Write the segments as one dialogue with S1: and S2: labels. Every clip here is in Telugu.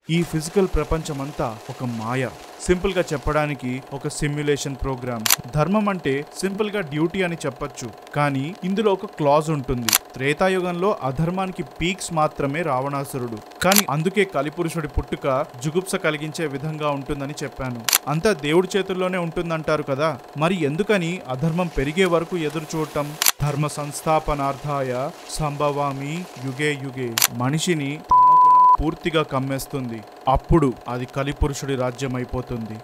S1: ఈ ఫిజికల్ ప్రపంచమంతా ఒక మాయ. సింపుల్ గా చెప్పడానికి ఒక సిమ్యులేషన్ ప్రోగ్రామ్. ధర్మం అంటే సింపుల్ గా డ్యూటీ అని చెప్పొచ్చు, కానీ ఇందులో ఒక క్లాజ్ ఉంటుంది. త్రేతాయుగంలో అధర్మానికి పీక్స్ మాత్రమే రావణాసురుడు, కానీ అందుకే కలిపురుషుడి పుట్టుక జుగుప్స కలిగించే విధంగా ఉంటుందని చెప్పాను. అంతా దేవుడి చేతుల్లోనే ఉంటుందంటారు కదా, మరి ఎందుకని అధర్మం పెరిగే వరకు ఎదురు చూడటం? ధర్మ సంస్థాపనార్థాయ సంభవామి యుగే యుగే. మనిషిని పూర్తిగా కమ్మేస్తుంది. అప్పుడు అది కలిపురుషుడి రాజ్యం అయిపోతుంది.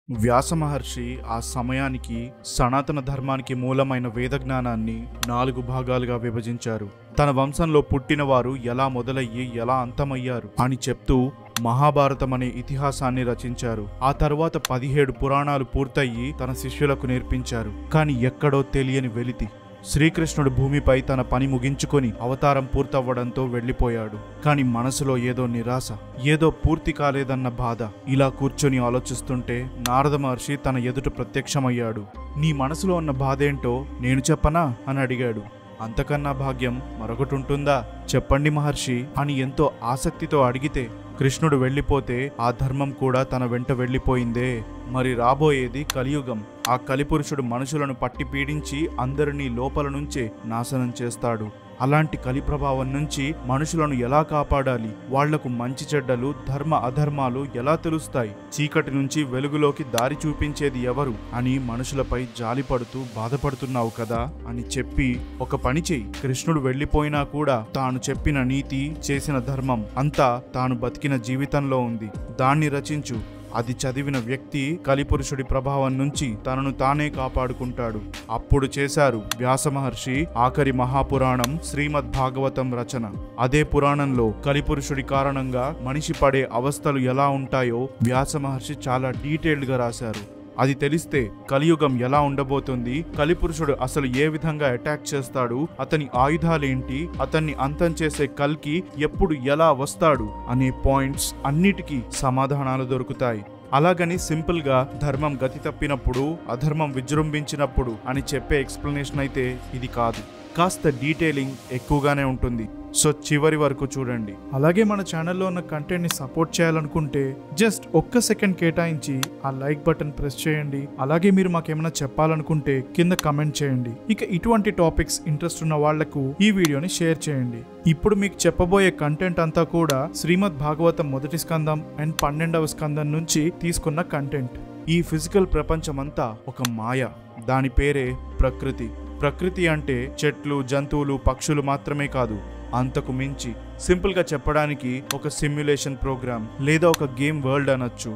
S1: వ్యాస మహర్షి ఆ సమయానికి సనాతన ధర్మానికి మూలమైన వేదజ్ఞానాన్ని 4 భాగాలుగా విభజించారు. తన వంశంలో పుట్టిన వారు ఎలా మొదలయ్యి ఎలా అంతమయ్యారు అని చెప్తూ మహాభారతం అనే ఇతిహాసాన్ని రచించారు. ఆ తర్వాత 17 పురాణాలు పూర్తయ్యి తన శిష్యులకు నేర్పించారు. కానీ ఎక్కడో తెలియని వెలితి. శ్రీకృష్ణుడు భూమిపై తన పని ముగించుకొని అవతారం పూర్తవ్వడంతో వెళ్లిపోయాడు. కాని మనసులో ఏదో నిరాశ, ఏదో పూర్తి కాలేదన్న బాధ. ఇలా కూర్చొని ఆలోచిస్తుంటే నారద మహర్షి తన ఎదుట ప్రత్యక్షమయ్యాడు. నీ మనసులో ఉన్న బాధేంటో నేను చెప్పనా అని అడిగాడు. అంతకన్నా భాగ్యం మరొకటి ఉంటుందా? చెప్పండి మహర్షి అని ఎంతో ఆసక్తితో అడిగితే, కృష్ణుడు వెళ్ళిపోతే ఆ ధర్మం కూడా తన వెంట వెళ్ళిపోయిందే. మరి రాబోయేది కలియుగం. ఆ కలిపురుషుడు మనుషులను పట్టి పీడించి అందరినీ లోపల నుంచే నాశనం చేస్తాడు. అలాంటి కలి ప్రభావం నుంచి మనుషులను ఎలా కాపాడాలి? వాళ్లకు మంచి చెడ్డలు, ధర్మ అధర్మాలు ఎలా తెలుస్తాయి? చీకటి నుంచి వెలుగులోకి దారి చూపించేది ఎవరు అని మనుషులపై జాలిపడుతూ బాధపడుతున్నావు కదా అని చెప్పి, ఒక పని చెయ్యి. కృష్ణుడు వెళ్ళిపోయినా కూడా తాను చెప్పిన నీతి, చేసిన ధర్మం అంతా తాను బతికిన జీవితంలో ఉంది. దాన్ని రచించు. అది చదివిన వ్యక్తి కలిపురుషుడి ప్రభావం నుంచి తనను తానే కాపాడుకుంటాడు. అప్పుడు చేశారు వ్యాస మహర్షి ఆఖరి మహాపురాణం శ్రీమద్ భాగవతం రచన. అదే పురాణంలో కలిపురుషుడి కారణంగా మనిషి పడే అవస్థలు ఎలా ఉంటాయో వ్యాస మహర్షి చాలా డీటెయిల్డ్ గా రాశారు. అది తెలిస్తే కలియుగం ఎలా ఉండబోతుంది, కలిపురుషుడు అసలు ఏ విధంగా అటాక్ చేస్తాడు, అతని ఆయుధాలేంటి, అతన్ని అంతం చేసే కల్కి ఎప్పుడు ఎలా వస్తాడు అనే పాయింట్స్ అన్నిటికీ సమాధానాలు దొరుకుతాయి. అలాగని సింపుల్ గా ధర్మం గతి తప్పినప్పుడు, అధర్మం విజృంభించినప్పుడు అని చెప్పే ఎక్స్ప్లెనేషన్ అయితే ఇది కాదు. కాస్త డీటెయిలింగ్ ఎక్కువగానే ఉంటుంది. సో చివరి వరకు చూడండి. అలాగే మన ఛానల్లో ఉన్న కంటెంట్ ని సపోర్ట్ చేయాలనుకుంటే జస్ట్ ఒక్క సెకండ్ కేటాయించి ఆ లైక్ బటన్ ప్రెస్ చేయండి. అలాగే మీరు మాకేమైనా చెప్పాలనుకుంటే కింద కమెంట్ చేయండి. ఇక ఇటువంటి టాపిక్స్ ఇంట్రెస్ట్ ఉన్న వాళ్లకు ఈ వీడియోని షేర్ చేయండి. ఇప్పుడు మీకు చెప్పబోయే కంటెంట్ అంతా కూడా శ్రీమద్ భాగవతం 1వ స్కందం అండ్ 12వ స్కందం నుంచి తీసుకున్న కంటెంట్. ఈ ఫిజికల్ ప్రపంచమంతా ఒక మాయ. దాని పేరే ప్రకృతి. ప్రకృతి అంటే చెట్లు, జంతువులు, పక్షులు మాత్రమే కాదు, అంతకు మించి. సింపుల్ గా చెప్పడానికి ఒక సిమ్యులేషన్ ప్రోగ్రామ్ లేదా ఒక గేమ్ వరల్డ్ అనొచ్చు.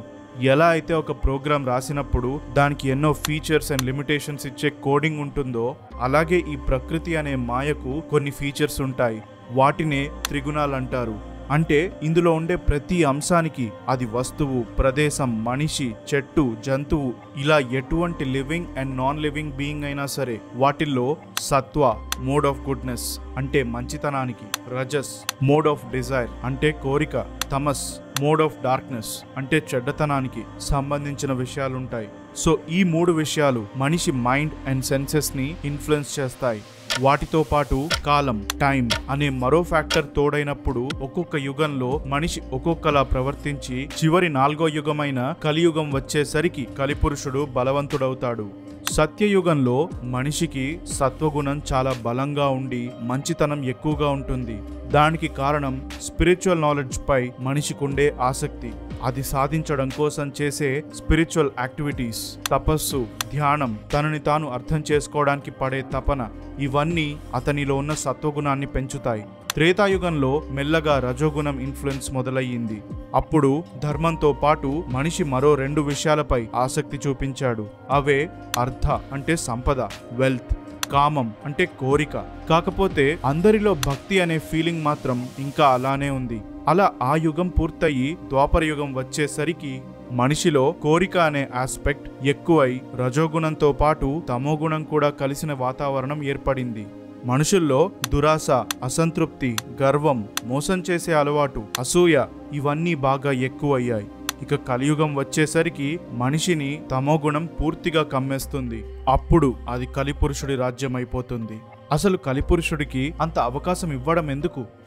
S1: ఎలా అయితే ఒక ప్రోగ్రామ్ రాసినప్పుడు దానికి ఎన్నో ఫీచర్స్ అండ్ లిమిటేషన్స్ ఇచ్చే కోడింగ్ ఉంటుందో, అలాగే ఈ ప్రకృతి అనే మాయకు కొన్ని ఫీచర్స్ ఉంటాయి. వాటినే త్రిగుణాలు అంటారు. అంటే ఇందులో ఉండే ప్రతి అంశానికి, అది వస్తువు, ప్రదేశం, మనిషి, చెట్టు, జంతువు, ఇలా ఎటువంటి living and non living being అయినా సరే, వాటిల్లో సత్వ మోడ్ ఆఫ్ గుడ్నెస్ అంటే మంచితనానికి, రజస్ మోడ్ ఆఫ్ డిజైర్ అంటే కోరిక, తమస్ మోడ్ ఆఫ్ డార్క్నెస్ అంటే చెడ్డతనానికి సంబంధించిన విషయాలుంటాయి. సో ఈ 3 విషయాలు మనిషి మైండ్ అండ్ సెన్సెస్ ని ఇన్ఫ్లుయెన్స్ చేస్తాయి. వాటితో పాటు కాలం, టైం అనే మరో ఫ్యాక్టర్ తోడైనప్పుడు ఒక్కొక్క యుగంలో మనిషి ఒక్కొక్కలా ప్రవర్తించి చివరి 4వ యుగమైన కలియుగం వచ్చేసరికి కలిపురుషుడు బలవంతుడవుతాడు. సత్యయుగంలో మనిషికి సత్వగుణం చాలా బలంగా ఉండి మంచితనం ఎక్కువగా ఉంటుంది. దానికి కారణం స్పిరిచువల్ నాలెడ్జ్ పై మనిషికుండే ఆసక్తి, అది సాధించడం కోసం చేసే స్పిరిచువల్ యాక్టివిటీస్, తపస్సు, ధ్యానం, తనని తాను అర్థం చేసుకోవడానికి పడే తపన, ఇవన్నీ అతనిలో ఉన్న సత్వగుణాన్ని పెంచుతాయి. త్రేతాయుగంలో మెల్లగా రజోగుణం ఇన్ఫ్లుయెన్స్ మొదలయ్యింది. అప్పుడు ధర్మంతో పాటు మనిషి మరో 2 విషయాలపై ఆసక్తి చూపించాడు. అవే అర్థ అంటే సంపద, వెల్త్, కామం అంటే కోరిక. కాకపోతే అందరిలో భక్తి అనే ఫీలింగ్ మాత్రం ఇంకా అలానే ఉంది. అలా ఆ యుగం పూర్తయి ద్వాపర యుగం వచ్చేసరికి మనిషిలో కోరిక అనే ఆస్పెక్ట్ ఎక్కువై రజోగుణంతో పాటు తమోగుణం కూడా కలిసిన వాతావరణం ఏర్పడింది. మనుషుల్లో దురాశ, అసంతృప్తి, గర్వం, మోసం చేసే అలవాటు, అసూయ ఇవన్నీ బాగా ఎక్కువయ్యాయి. ఇక కలియుగం వచ్చేసరికి మనిషిని తమోగుణం పూర్తిగా కమ్మేస్తుంది. అప్పుడు అది కలిపురుషుడి రాజ్యం అయిపోతుంది. అసలు కలిపురుషుడికి అంత అవకాశం ఇవ్వడం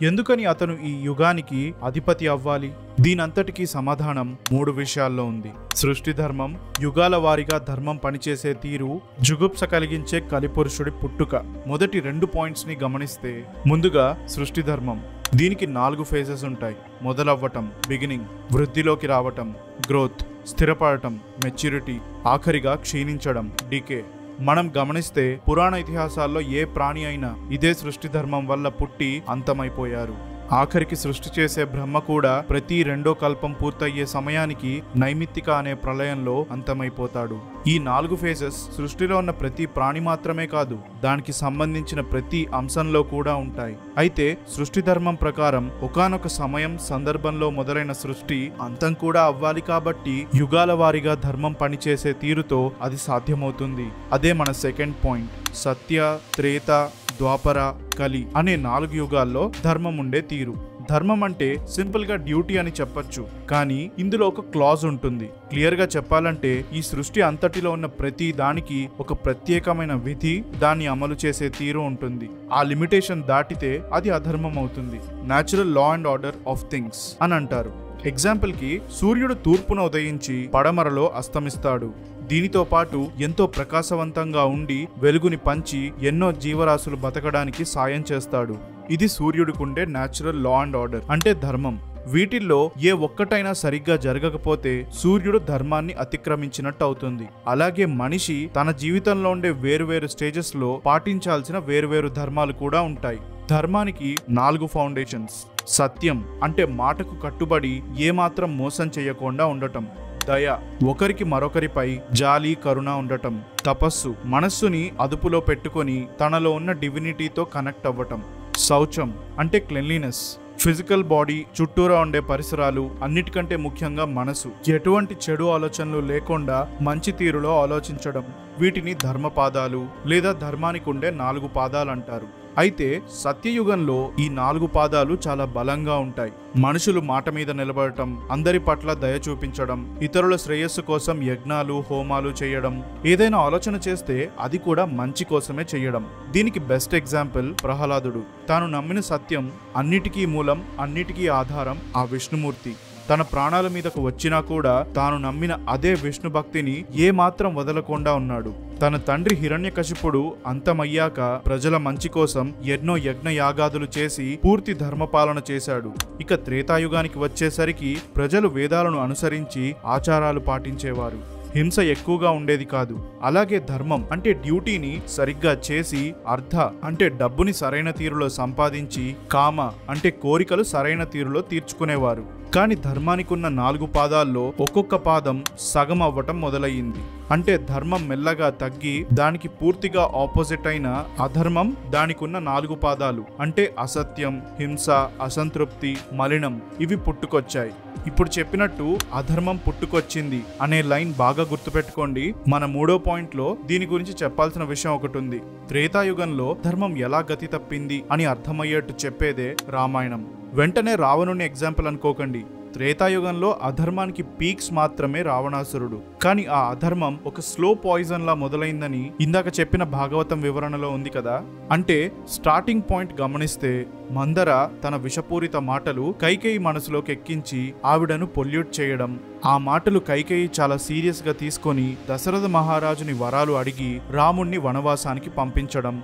S1: ఎందుకని అతను ఈ యుగానికి అధిపతి అవ్వాలి? దీనంతటికీ సమాధానం 3 విషయాల్లో ఉంది. సృష్టి ధర్మం, యుగాల వారీగా ధర్మం పనిచేసే తీరు, జుగుప్స కలిగించే కలిపురుషుడి పుట్టుక. మొదటి 2 పాయింట్స్ ని గమనిస్తే, ముందుగా సృష్టి ధర్మం. దీనికి 4 ఫేజెస్ ఉంటాయి. మొదలవ్వటం బిగినింగ్, వృద్ధిలోకి రావటం గ్రోత్, స్థిరపడటం మెచ్యూరిటీ, ఆఖరిగా క్షీణించడం డికే. మనం గమనిస్తే పురాణ ఇతిహాసాల్లో ఏ ప్రాణి అయినా ఇదే సృష్టి ధర్మం వల్ల పుట్టి అంతమైపోయారు. ఆఖరికి సృష్టి చేసే బ్రహ్మ కూడా ప్రతి 2వ కల్పం పూర్తయ్యే సమయానికి నైమిత్తిక అనే ప్రళయంలో అంతమైపోతాడు. ఈ 4 ఫేజెస్ సృష్టిలో ఉన్న ప్రతి ప్రాణి మాత్రమే కాదు, దానికి సంబంధించిన ప్రతి అంశంలో కూడా ఉంటాయి. అయితే సృష్టి ధర్మం ప్రకారం ఒకానొక సమయం సందర్భంలో మొదలైన సృష్టి అంతం కూడా అవ్వాలి. కాబట్టి యుగాల వారీగా ధర్మం పనిచేసే తీరుతో అది సాధ్యమవుతుంది. అదే మన సెకండ్ పాయింట్. సత్య, త్రేత, ద్వాపర, కలి అనే 4 యుగాల్లో ధర్మం ఉండే తీరు. ధర్మం అంటే సింపుల్ గా డ్యూటీ అని చెప్పొచ్చు, కానీ ఇందులో ఒక క్లాజ్ ఉంటుంది. క్లియర్ గా చెప్పాలంటే ఈ సృష్టి అంతటిలో ఉన్న ప్రతి దానికి ఒక ప్రత్యేకమైన విధి, దాన్ని అమలు చేసే తీరు ఉంటుంది. ఆ లిమిటేషన్ దాటితే అది అధర్మం అవుతుంది. Natural law and order of things అని అంటారు. ఎగ్జాంపుల్ కి సూర్యుడు తూర్పున ఉదయించి పడమరలో అస్తమిస్తాడు. దీనితో పాటు ఎంతో ప్రకాశవంతంగా ఉండి వెలుగుని పంచి ఎన్నో జీవరాశులు బతకడానికి సాయం చేస్తాడు. ఇది సూర్యుడికుండే న్యాచురల్ లా అండ్ ఆర్డర్ అంటే ధర్మం. వీటిల్లో ఏ ఒక్కటైనా సరిగ్గా జరగకపోతే సూర్యుడు ధర్మాన్ని అతిక్రమించినట్టు అవుతుంది. అలాగే మనిషి తన జీవితంలో ఉండే వేరువేరు స్టేజెస్ లో పాటించాల్సిన వేరువేరు ధర్మాలు కూడా ఉంటాయి. ధర్మానికి 4 ఫౌండేషన్స్. సత్యం అంటే మాటకు కట్టుబడి ఏమాత్రం మోసం చేయకుండా ఉండటం. దయ, ఒకరికి మరొకరిపై జాలి, కరుణ ఉండటం. తపస్సు, మనస్సుని అదుపులో పెట్టుకొని తనలో ఉన్న డివినిటీతో కనెక్ట్ అవ్వటం. శౌచం అంటే క్లెన్లీనెస్, ఫిజికల్ బాడీ, చుట్టూరా ఉండే పరిసరాలు, అన్నిటికంటే ముఖ్యంగా మనసు, ఎటువంటి చెడు ఆలోచనలు లేకుండా మంచి తీరులో ఆలోచించడం. వీటిని ధర్మపాదాలు లేదా ధర్మానికి ఉండే 4 పాదాలు అంటారు. అయితే సత్యయుగంలో ఈ 4 పాదాలు చాలా బలంగా ఉంటాయి. మనుషులు మాట మీద నిలబడటం, అందరి పట్ల దయ చూపించడం, ఇతరుల శ్రేయస్సు కోసం యజ్ఞాలు, హోమాలు చేయడం, ఏదైనా ఆలోచన చేస్తే అది కూడా మంచి కోసమే చేయడం. దీనికి బెస్ట్ ఎగ్జాంపుల్ ప్రహ్లాదుడు. తాను నమ్మిన సత్యం అన్నిటికీ మూలం, అన్నిటికీ ఆధారం ఆ విష్ణుమూర్తి. తన ప్రాణాల మీదకు వచ్చినా కూడా తాను నమ్మిన అదే విష్ణు భక్తిని ఏమాత్రం వదలకుండా ఉన్నాడు. తన తండ్రి హిరణ్యకశిపుడు అంతమయ్యాక ప్రజల మంచి కోసం ఎన్నో యజ్ఞ యాగాదులు చేసి పూర్తి ధర్మపాలన చేశాడు. ఇక త్రేతాయుగానికి వచ్చేసరికి ప్రజలు వేదాలను అనుసరించి ఆచారాలు పాటించేవారు. హింస ఎక్కువగా ఉండేది కాదు. అలాగే ధర్మం అంటే డ్యూటీని సరిగ్గా చేసి, అర్థ అంటే డబ్బుని సరైన తీరులో సంపాదించి, కామ అంటే కోరికలు సరైన తీరులో తీర్చుకునేవారు. కానీ ధర్మానికి ఉన్న 4 పాదాల్లో ఒక్కొక్క పాదం సగం అవ్వటం మొదలయ్యింది. అంటే ధర్మం మెల్లగా తగ్గి దానికి పూర్తిగా ఆపోజిట్ అయిన అధర్మం దానికున్న 4 పాదాలు అంటే అసత్యం, హింస, అసంతృప్తి, మలినం ఇవి పుట్టుకొచ్చాయి. ఇప్పుడు చెప్పినట్టు అధర్మం పుట్టుకొచ్చింది అనే లైన్ బాగా గుర్తుపెట్టుకోండి. మన 3వ పాయింట్లో దీని గురించి చెప్పాల్సిన విషయం ఒకటి ఉంది. త్రేతాయుగంలో ధర్మం ఎలా గతి తప్పింది అని అర్థమయ్యేట్టు చెప్పేదే రామాయణం. వెంటనే రావణుని ఎగ్జాంపుల్ అనుకోకండి. త్రేతాయుగంలో అధర్మానికి పీక్స్ మాత్రమే రావణాసురుడు. కానీ ఆ అధర్మం ఒక స్లో పాయిజన్ లా మొదలైందని ఇందాక చెప్పిన భాగవతం వివరణలో ఉంది కదా. అంటే స్టార్టింగ్ పాయింట్ గమనిస్తే మందర తన విషపూరిత మాటలు కైకేయి మనసులోకి ఎక్కించి ఆవిడను పొల్యూట్ చేయడం, ఆ మాటలు కైకేయి చాలా సీరియస్ గా తీసుకొని దశరథ మహారాజుని వరాలు అడిగి రాముణ్ణి వనవాసానికి పంపించడం,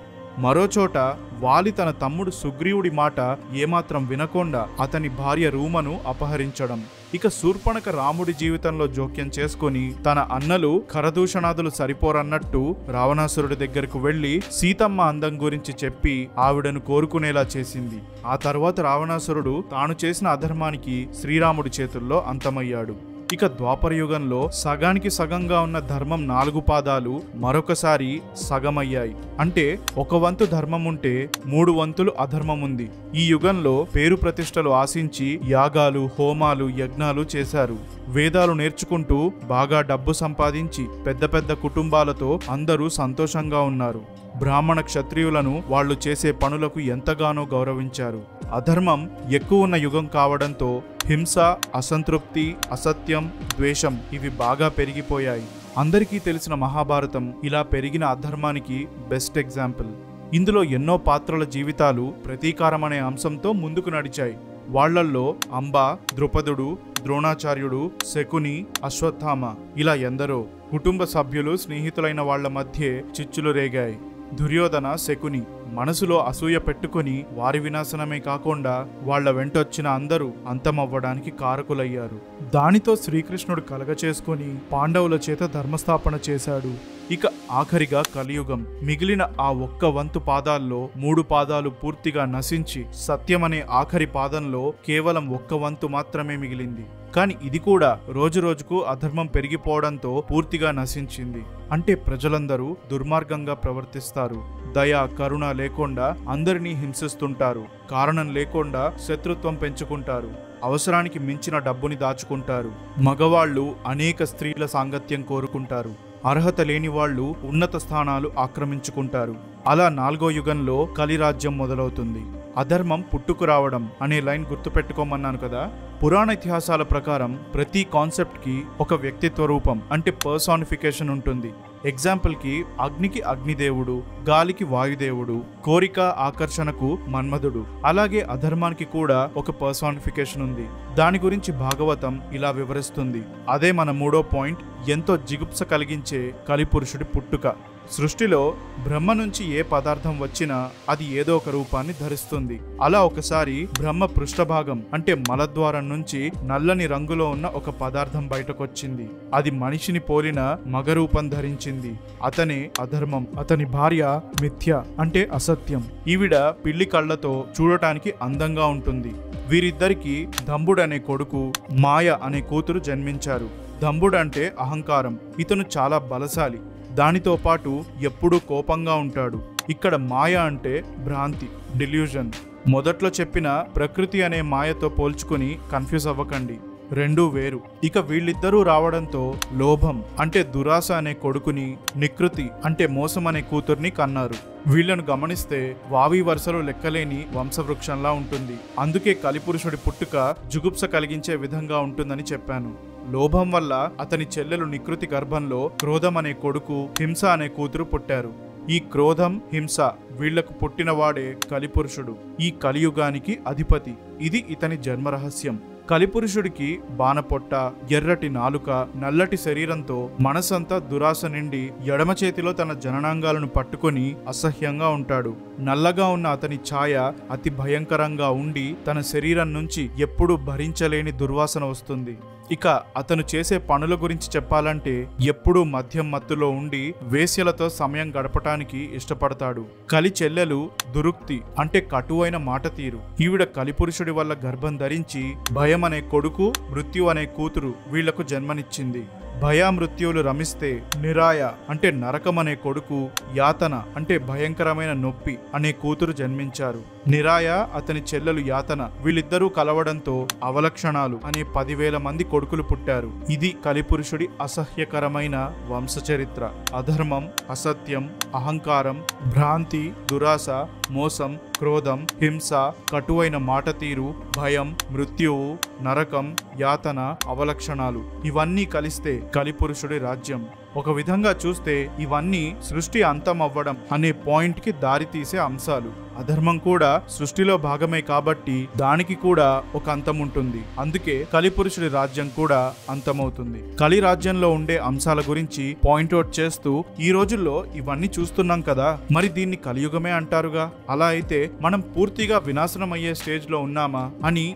S1: మరోచోట వాలి తన తమ్ముడు సుగ్రీవుడి మాట ఏమాత్రం వినకుండా అతని భార్య రూమను అపహరించడం, ఇక శూర్పణఖ రాముడి జీవితంలో జోక్యం చేసుకుని తన అన్నలు ఖరదూషణాదులు సరిపోరన్నట్టు రావణాసురుడి దగ్గరకు వెళ్లి సీతమ్మ అందం గురించి చెప్పి ఆవిడను కోరుకునేలా చేసింది. ఆ తర్వాత రావణాసురుడు తాను చేసిన అధర్మానికి శ్రీరాముడి చేతుల్లో అంతమయ్యాడు. ఇక ద్వాపర యుగంలో సగానికి సగంగా ఉన్న ధర్మం 4 పాదాలు మరొకసారి సగమయ్యాయి. అంటే ఒక వంతు ధర్మం ఉంటే 3 వంతులు అధర్మం ఉంది. ఈ యుగంలో పేరు ప్రతిష్టలు ఆశించి యాగాలు, హోమాలు, యజ్ఞాలు చేశారు. వేదాలు నేర్చుకుంటూ బాగా డబ్బు సంపాదించి పెద్ద పెద్ద కుటుంబాలతో అందరూ సంతోషంగా ఉన్నారు. బ్రాహ్మణ క్షత్రియులను వాళ్ళు చేసే పనులకు ఎంతగానో గౌరవించారు. అధర్మం ఎక్కువ ఉన్న యుగం కావడంతో హింస, అసంతృప్తి, అసత్యం, ద్వేషం ఇవి బాగా పెరిగిపోయాయి. అందరికీ తెలిసిన మహాభారతం ఇలా పెరిగిన అధర్మానికి బెస్ట్ ఎగ్జాంపుల్. ఇందులో ఎన్నో పాత్రల జీవితాలు ప్రతీకారం అనే అంశంతో ముందుకు నడిచాయి. వాళ్లల్లో అంబ, ద్రుపదుడు, ద్రోణాచార్యుడు, శకుని, అశ్వత్థామ ఇలా ఎందరో కుటుంబ సభ్యులు, స్నేహితులైన వాళ్ల మధ్య చిచ్చులు రేగాయి. దుర్యోధన, శకుని మనసులో అసూయ పెట్టుకుని వారి వినాశనమే కాకుండా వాళ్ల వెంటొచ్చిన అందరూ అంతమవ్వడానికి కారకులయ్యారు. దానితో శ్రీకృష్ణుడు కలగచేసుకుని పాండవుల చేత ధర్మస్థాపన చేశాడు. ఇక ఆఖరిగా కలియుగం. మిగిలిన ఆ ఒక్క వంతు పాదాల్లో 3 పాదాలు పూర్తిగా నశించి సత్యమనే ఆఖరి పాదంలో కేవలం 1 వంతు మాత్రమే మిగిలింది. కాని ఇది కూడా రోజురోజుకు అధర్మం పెరిగిపోవడంతో పూర్తిగా నశించింది. అంటే ప్రజలందరూ దుర్మార్గంగా ప్రవర్తిస్తారు. దయ, కరుణ లేకుండా అందరినీ హింసిస్తుంటారు. కారణం లేకుండా శత్రుత్వం పెంచుకుంటారు. అవసరానికి మించిన డబ్బుని దాచుకుంటారు. మగవాళ్లు అనేక స్త్రీల సాంగత్యం కోరుకుంటారు. అర్హత లేని వాళ్లు ఉన్నత స్థానాలు ఆక్రమించుకుంటారు. అలా 4వ యుగంలో కలిరాజ్యం మొదలవుతుంది. అధర్మం పుట్టుకురావడం అనే లైన్ గుర్తుపెట్టుకోమన్నాను కదా. పురాణ ఇతిహాసాల ప్రకారం ప్రతి కాన్సెప్ట్ కి ఒక వ్యక్తిత్వ రూపం అంటే పర్సానిఫికేషన్ ఉంటుంది. ఎగ్జాంపుల్ కి అగ్నికి అగ్నిదేవుడు, గాలికి వాయుదేవుడు, కోరిక ఆకర్షణకు మన్మధుడు. అలాగే అధర్మానికి కూడా ఒక పర్సానిఫికేషన్ ఉంది. దాని గురించి భాగవతం ఇలా వివరిస్తుంది. అదే మన 3వ పాయింట్, ఎంతో జిగుప్స కలిగించే కలిపురుషుడి పుట్టుక. సృష్టిలో బ్రహ్మ నుంచి ఏ పదార్థం వచ్చినా అది ఏదో ఒక రూపాన్ని ధరిస్తుంది. అలా ఒకసారి బ్రహ్మ పృష్ఠభాగం అంటే మలద్వారం నుంచి నల్లని రంగులో ఉన్న ఒక పదార్థం బయటకొచ్చింది. అది మనిషిని పోలిన మగరూపం ధరించింది. అతనే అధర్మం. అతని భార్య మిథ్య అంటే అసత్యం. ఈవిడ పిల్లి కళ్ళతో చూడటానికి అందంగా ఉంటుంది. వీరిద్దరికి దంబుడనే కొడుకు, మాయ అనే కూతురు జన్మించారు. దంబుడంటే అహంకారం. ఇతను చాలా బలశాలి. దానితో పాటు ఎప్పుడూ కోపంగా ఉంటాడు. ఇక్కడ మాయ అంటే భ్రాంతి, డిల్యూజన్. మొదట్లో చెప్పిన ప్రకృతి అనే మాయతో పోల్చుకుని కన్ఫ్యూజ్ అవ్వకండి, రెండూ వేరు. ఇక వీళ్ళిద్దరూ రావడంతో లోభం అంటే దురాశ అనే కొడుకుని, నికృతి అంటే మోసం అనే కూతుర్ని కన్నారు. వీళ్లను గమనిస్తే వావి వరుసలో లెక్కలేని వంశవృక్షంలా ఉంటుంది. అందుకే కలిపురుషుడి పుట్టుక జుగుప్స కలిగించే విధంగా ఉంటుందని చెప్పాను. లోభం వల్ల అతని చెల్లెలు నికృతి గర్భంలో క్రోధం అనే కొడుకు, హింస అనే కూతురు పుట్టారు. ఈ క్రోధం, హింస వీళ్లకు పుట్టినవాడే కలిపురుషుడు, ఈ కలియుగానికి అధిపతి. ఇది ఇతని జన్మరహస్యం. కలిపురుషుడికి బాణపొట్ట, ఎర్రటి నాలుక, నల్లటి శరీరంతో మనసంతా దురాశ నిండి ఎడమ చేతిలో తన జననాంగాలను పట్టుకొని అసహ్యంగా ఉంటాడు. నల్లగా ఉన్న అతని ఛాయ అతి భయంకరంగా ఉండి తన శరీరం నుంచి ఎప్పుడూ భరించలేని దుర్వాసన వస్తుంది. ఇక అతను చేసే పనుల గురించి చెప్పాలంటే ఎప్పుడూ మద్యం మత్తులో ఉండి వేశ్యలతో సమయం గడపటానికి ఇష్టపడతాడు. కలి చెల్లెలు దురుక్తి అంటే కటువైన మాట తీరు. ఈవిడ కలిపురుషుడి వల్ల గర్భం ధరించి భయం అనే కొడుకు, మృత్యు అనే కూతురు వీళ్లకు జన్మనిచ్చింది. భయ మృత్యువులు రమిస్తే నిరాయ అంటే నరకం అనే కొడుకు, యాతన అంటే భయంకరమైన నొప్పి అనే కూతురు జన్మించారు. నిరాయ అతని చెల్లెలు యాతన వీళ్ళిద్దరూ కలవడంతో అవలక్షణాలు అనే 10,000 మంది కొడుకులు పుట్టారు. ఇది కలిపురుషుడి అసహ్యకరమైన వంశచరిత్ర. అధర్మం, అసత్యం, అహంకారం, భ్రాంతి, దురాశ, మోసం, క్రోధం, హింస, కటువైన మాట తీరు, భయం, మృత్యువు, నరకం, యాతన, అవలక్షణాలు ఇవన్నీ కలిస్తే కలిపురుషుడి రాజ్యం. ఒక విధంగా చూస్తే ఇవన్నీ సృష్టి అంతమవ్వడం అనే పాయింట్ కి దారి తీసే అంశాలు. అధర్మం కూడా సృష్టిలో భాగమే కాబట్టి దానికి కూడా ఒక అంతం ఉంటుంది. అందుకే కలిపురుషుడి రాజ్యం కూడా అంతమవుతుంది. కలి రాజ్యంలో ఉండే అంశాల గురించి పాయింట్అవుట్ చేస్తూ ఈ రోజుల్లో ఇవన్నీ చూస్తున్నాం కదా, మరి దీన్ని కలియుగమే అంటారుగా. అలా అయితే మనం పూర్తిగా వినాశనం అయ్యే స్టేజ్ లో ఉన్నామా అని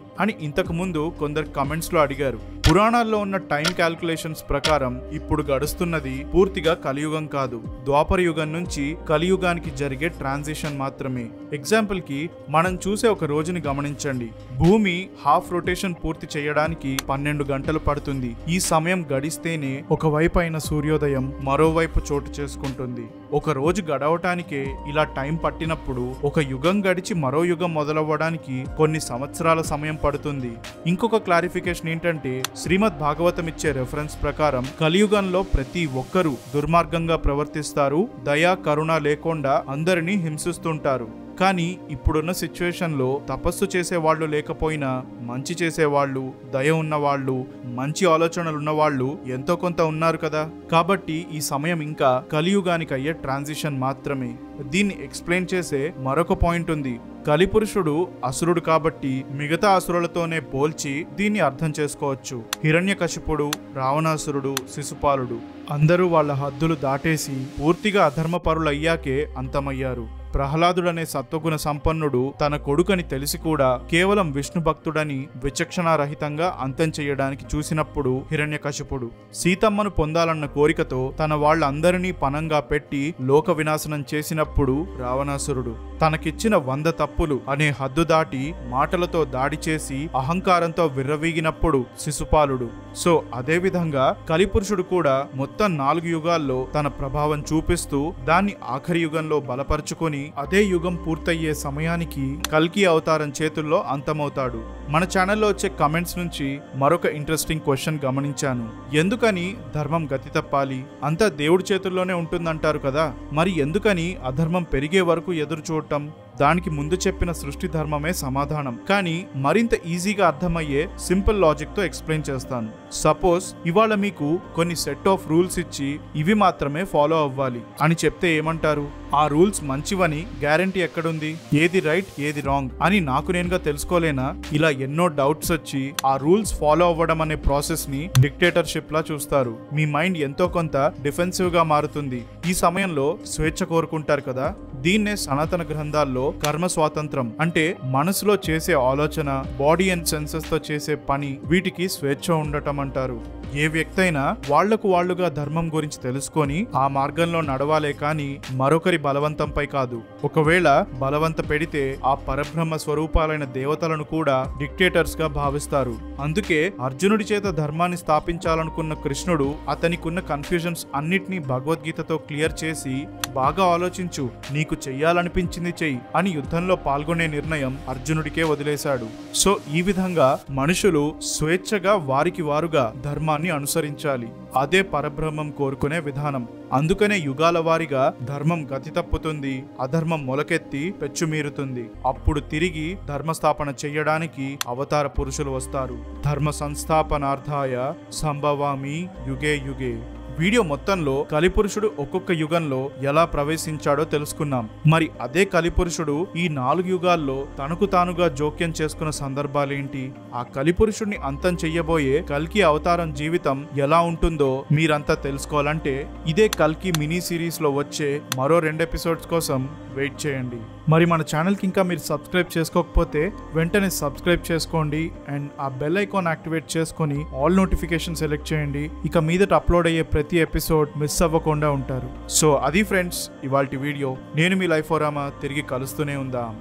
S1: ఇంతకు ముందు కొందరు కమెంట్స్ లో అడిగారు. పురాణాల్లో ఉన్న టైం క్యాల్కులేషన్స్ ప్రకారం ఇప్పుడు గడుస్తున్నది పూర్తిగా కలియుగం కాదు, ద్వాపర యుగం నుంచి కలియుగానికి జరిగే ట్రాన్సిషన్ మాత్రమే. ఎగ్జాంపుల్ కి మనం చూసే ఒక రోజుని గమనించండి. భూమి హాఫ్ రొటేషన్ పూర్తి చేయడానికి 12 గంటలు పడుతుంది. ఈ సమయం గడిస్తేనే ఒకవైపు అయిన సూర్యోదయం మరోవైపు చోటు చేసుకుంటుంది. ఒక రోజు గడవటానికే ఇలా టైం పట్టినప్పుడు ఒక యుగం గడిచి మరో యుగం మొదలవ్వడానికి కొన్ని సంవత్సరాల సమయం పడుతుంది. ఇంకొక క్లారిఫికేషన్ ఏంటంటే శ్రీమద్ భాగవతం ఇచ్చే రెఫరెన్స్ ప్రకారం కలియుగంలో ప్రతి ఒక్కరూ దుర్మార్గంగా ప్రవర్తిస్తారు, దయా కరుణ లేకుండా అందరినీ హింసిస్తుంటారు. కానీ ఇప్పుడున్న సిచ్యువేషన్లో తపస్సు చేసేవాళ్ళు లేకపోయినా మంచి చేసేవాళ్ళు, దయ ఉన్నవాళ్ళు, మంచి ఆలోచనలు ఉన్నవాళ్ళు ఎంతో కొంత ఉన్నారు కదా. కాబట్టి ఈ సమయం ఇంకా కలియుగానికి అయ్యే ట్రాన్సిషన్ మాత్రమే. దీన్ని ఎక్స్ప్లెయిన్ చేసే మరొక పాయింట్ ఉంది. కలిపురుషుడు అసురుడు కాబట్టి మిగతా అసురులతోనే పోల్చి దీన్ని అర్థం చేసుకోవచ్చు. హిరణ్యకశిపుడు, రావణాసురుడు, శిశుపాలుడు అందరూ వాళ్ళ హద్దులు దాటేసి పూర్తిగా అధర్మపరులయ్యాకే అంతమయ్యారు. ప్రహ్లాదుడనే సత్వగుణ సంపన్నుడు తన కొడుకని తెలిసి కూడా కేవలం విష్ణు భక్తుడని విచక్షణారహితంగా అంతం చేయడానికి చూసినప్పుడు హిరణ్యకశిపుడు, సీతమ్మను పొందాలన్న కోరికతో తన వాళ్ళందరినీ పనంగా పెట్టి లోక వినాశనం చేసినప్పుడు రావణాసురుడు, తనకిచ్చిన 100 తప్పులు అనే హద్దు దాటి మాటలతో దాడి చేసి అహంకారంతో విర్రవీగినప్పుడు శిశుపాలుడు. సో అదేవిధంగా కలిపురుషుడు కూడా మొత్తం 4 యుగాల్లో తన ప్రభావం చూపిస్తూ దాన్ని ఆఖరి యుగంలో బలపరుచుకొని అదే యుగం పూర్తయ్యే సమయానికి కల్కి అవతారం చేతుల్లో అంతమవుతాడు. మన ఛానల్లో వచ్చే కమెంట్స్ నుంచి మరొక ఇంట్రెస్టింగ్ క్వశ్చన్ గమనించాను. ఎందుకని ధర్మం గతి తప్పాలి? అంతా దేవుడి చేతుల్లోనే ఉంటుందంటారు కదా, మరి ఎందుకని అధర్మం పెరిగే వరకు ఎదురు చూడటం? దానికి ముందు చెప్పిన సృష్టి ధర్మమే సమాధానం. కానీ మరింత ఈజీగా అర్థమయ్యే సింపుల్ లాజిక్ తో ఎక్స్ప్లెయిన్ చేస్తాను. సపోజ్ ఇవాళ మీకు కొన్ని సెట్ ఆఫ్ రూల్స్ ఇచ్చి ఇవి మాత్రమే ఫాలో అవ్వాలి అని చెప్తే ఏమంటారు? ఆ రూల్స్ మంచివని గ్యారంటీ ఎక్కడుంది? ఏది రైట్ ఏది రాంగ్ అని నాకు నేనుగా తెలుసుకోలేనా? ఇలా ఎన్నో డౌట్స్ వచ్చి ఆ రూల్స్ ఫాలో అవ్వడం అనే ప్రాసెస్ ని డిక్టేటర్షిప్ లా చూస్తారు. మీ మైండ్ ఎంతో కొంత డిఫెన్సివ్ గా మారుతుంది. ఈ సమయంలో స్వేచ్ఛ కోరుకుంటారు కదా. దీన్నే సనాతన గ్రంథాల్లో కర్మ స్వాతంత్రం అంటే మనసులో చేసే ఆలోచన, బాడీ అండ్ సెన్సెస్ తో చేసే పని, వీటికి స్వేచ్ఛ ఉండటం అంటారు. ఏ వ్యక్తి అయినా వాళ్లకు వాళ్లుగా ధర్మం గురించి తెలుసుకొని ఆ మార్గంలో నడవాలే కాని మరొకరి బలవంతంపై కాదు. ఒకవేళ బలవంత పెడితే ఆ పరబ్రహ్మ స్వరూపాలైన దేవతలను కూడా డిక్టేటర్స్ గా భావిస్తారు. అందుకే అర్జునుడి చేత ధర్మాన్ని స్థాపించాలనుకున్న కృష్ణుడు అతనికున్న కన్ఫ్యూజన్స్ అన్నిటినీ భగవద్గీతతో క్లియర్ చేసి, బాగా ఆలోచించు, నీకు చెయ్యాలనిపించింది చెయ్యి అని యుద్ధంలో పాల్గొనే నిర్ణయం అర్జునుడికే వదిలేశాడు. సో ఈ విధంగా మనుషులు స్వేచ్ఛగా వారికి వారుగా ధర్మాన్ని అనుసరించాలి. అదే పరబ్రహ్మం కోరుకునే విధానం. అందుకనే యుగాల వారీగా ధర్మం గతి తప్పుతుంది, అధర్మం మొలకెత్తి పెచ్చుమీరుతుంది. అప్పుడు తిరిగి ధర్మస్థాపన చెయ్యడానికి అవతార పురుషులు వస్తారు. ధర్మ సంస్థాపనార్థాయ సంభవామి యుగే యుగే. వీడియో మొత్తంలో కలిపురుషుడు ఒక్కొక్క యుగంలో ఎలా ప్రవేశించాడో తెలుసుకున్నాం. మరి అదే కలిపురుషుడు ఈ 4 యుగాల్లో తనకు తానుగా జోక్యం చేసుకున్న సందర్భాలేంటి? ఆ కలిపురుషుడిని అంతం చెయ్యబోయే కల్కి అవతారం జీవితం ఎలా ఉంటుందో మీరంతా తెలుసుకోవాలంటే ఇదే కల్కి మినీ సిరీస్ లో వచ్చే మరో 2 ఎపిసోడ్స్ కోసం వెయిట్ చేయండి. మరి మన ఛానల్కి ఇంకా మీరు సబ్స్క్రైబ్ చేసుకోకపోతే వెంటనే సబ్స్క్రైబ్ చేసుకోండి అండ్ ఆ బెల్ ఐకాన్ యాక్టివేట్ చేసుకొని ఆల్ నోటిఫికేషన్ సెలెక్ట్ చేయండి. ఇక మీదట అప్లోడ్ అయ్యే ప్రతి ఎపిసోడ్ మిస్ అవ్వకుండా ఉంటారు. సో అది ఫ్రెండ్స్ ఇవాల్టి వీడియో. నేను మీ లైఫ్ ఓరామా. తిరిగి కలుస్తూనే ఉందాం.